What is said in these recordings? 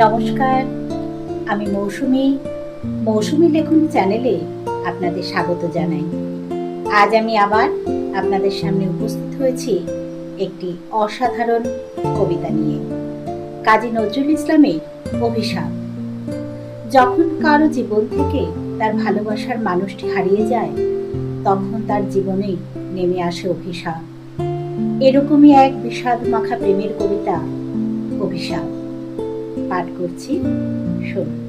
নমস্কার, আমি মৌসুমী। মৌসুমী লেখন চ্যানেলে আপনাদের স্বাগত জানাই। আজ আমি আবার আপনাদের সামনে উপস্থিত হয়েছি একটি অসাধারণ কবিতা নিয়ে। কাজী নজরুল ইসলামের অভিশাপ। যখন কারো জীবন থেকে তার ভালোবাসার মানুষটি হারিয়ে যায়, তখন তার জীবনে নেমে আসে অভিশাপ। এরকমই এক বিষাদ মাখা প্রেমের কবিতা অভিশাপ। পাঠ করছি, শুনুন।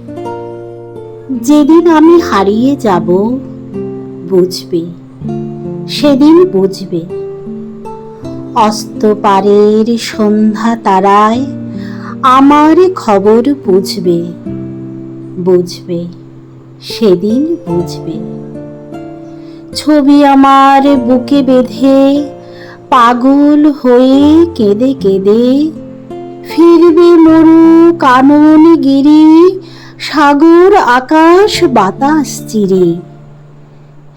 যেদিন আমি হারিয়ে যাব, বুঝবে, সেদিন বুঝবে। অস্ত পারের সন্ধ্যা তারায় আমার খবর বুঝবে, বুঝবে, সেদিন বুঝবে। ছবি আমার বুকে বেঁধে পাগল হয়ে কেঁদে কেঁদে ফিরবে মরু কানন গিরি, সাগর আকাশ বাতাস চিরে।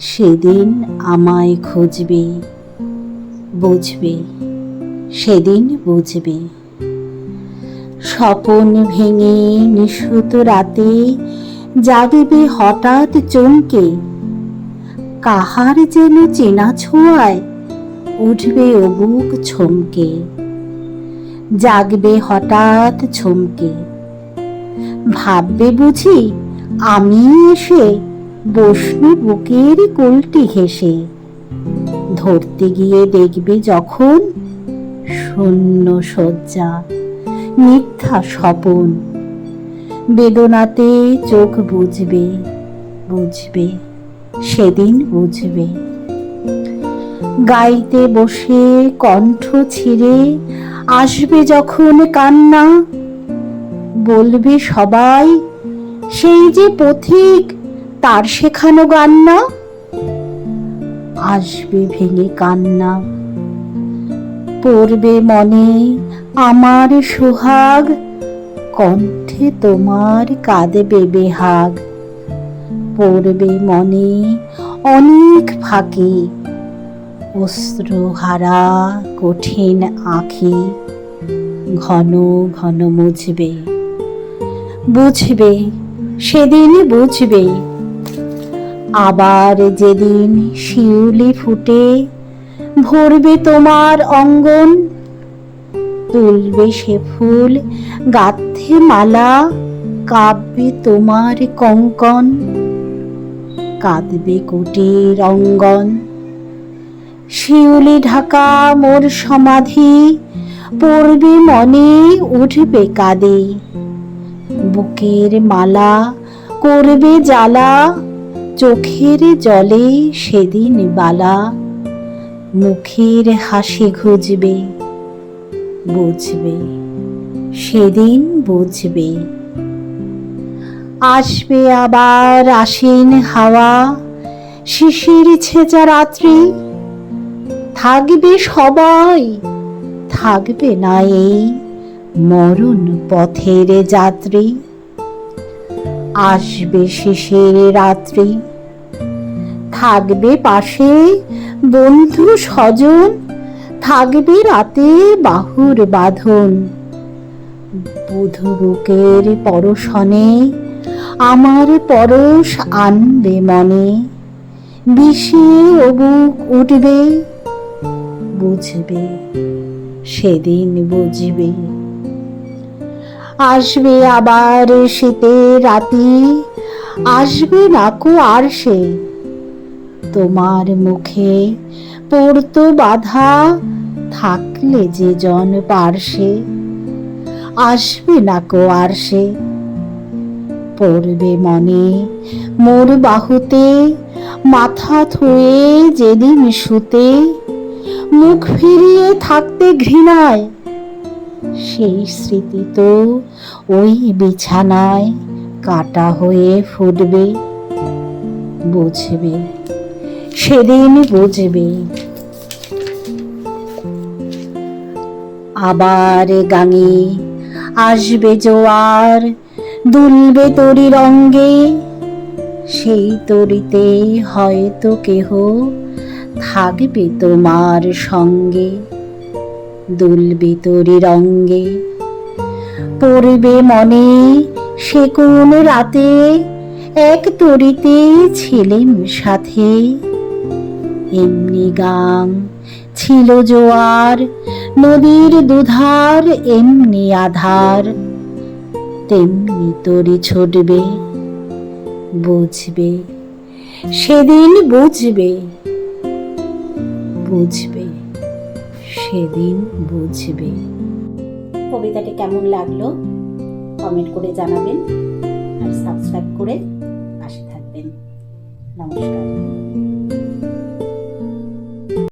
সেদিন আমায় খুঁজবে, বুঝবে, সেদিন বুঝবে। স্বপন ভেঙে নিশুত রাতে জাগবে হঠাৎ চমকে, কাহার যেন চেনা ছোঁয়ায় উঠবে অবুক ছমকে। জাগবে হঠাৎ ছমকে, ভাববে বুঝি আমি এসে বসনু বুকের কোলটি ঘেঁষে। ধরতে গিয়ে দেখবে যখন শূন্য শয্যা, মিথ্যা স্বপন। বেদনাতে চোখ বুঝবে, বুঝবে, সেদিন বুঝবে। গাইতে বসে কণ্ঠ ছিঁড়ে আসবে যখন কান্না, বলবে সবাই সেই যে পথিক, তার শেখানো গান না। আসবে ভেঙে কান্না, পড়বে মনে আমার সোহাগ, কণ্ঠে তোমার কাঁদবে বেহাগ। পড়বে মনে অনেক ফাঁকে, অশ্রুহারা কঠিন আঁখি ঘন ঘন মুছবে, বুঝবে, সেদিন বুঝবে। আবার যেদিন শিউলি ফুটে ভরবে তোমার অঙ্গন, তুলবে সে ফুল গাঁথে মালা, কাঁপবে তোমার কঙ্কন। কাঁদবে কুটির অঙ্গন, শিউলি ঢাকা মোর সমাধি, পড়বে মনে উঠবে কাঁদে। বুকের মালা করবে জ্বালা, চোখের জলে সেদিন বালা। মুখের হাসি ঘুচবে, বুঝবে, সেদিন বুঝবে। আসবে আবার আশ্বিন হাওয়া, শিশির ছেঁচা রাত্রি। থাকবে সবাই, থাকবে না এই মরণ পথের যাত্রী। আসবে শিশির রাত্রি, থাকবে পাশে বন্ধু স্বজন, থাকবে রাতে বাহুর বাঁধন। বুধু বুকের পরশনে আমার পরশ আনবে মনে, বিষিয়ে অবুক উঠবে, বুঝবে, সেদিন বুঝবে। আসবে আবার শীতের রাতি, আসবে নাকো আর সে, তোমার মুখে পড়তো বাধা, থাকলে যে জন পার্শ্বে। আসবে নাকো আর সে, পড়বে মনে মোর বাহুতে, মাথা থুয়ে যেদিন শুতে। মুখ ফিরিয়ে থাকতে ঘৃণায়, সেই স্মৃতি তো ওই বিছানায় কাটা হয়ে ফুটবে, বুঝবে, সেদিন বুঝবে। আবার গাঙে আসবে জোয়ার, দুলবে তরি রঙ্গে। সেই তরিতে হয়তো কেহ থাকবে তোমার সঙ্গে, দুলবে তরি রঙ্গে। পড়বে মনে সে কোন রাতে এক তরিতে ছিলেম সাথে। এমনি গাং ছিল জোয়ার নদীর দুধার, এমনি আধার তেমনি তরি ছুটবে। বুঝবে সেদিন বুঝবে, বুঝবে সেদিন বুঝবে। কবিতাটি কেমন লাগলো কমেন্ট করে জানাবেন, আর সাবস্ক্রাইব করে পাশে থাকবেন। নমস্কার।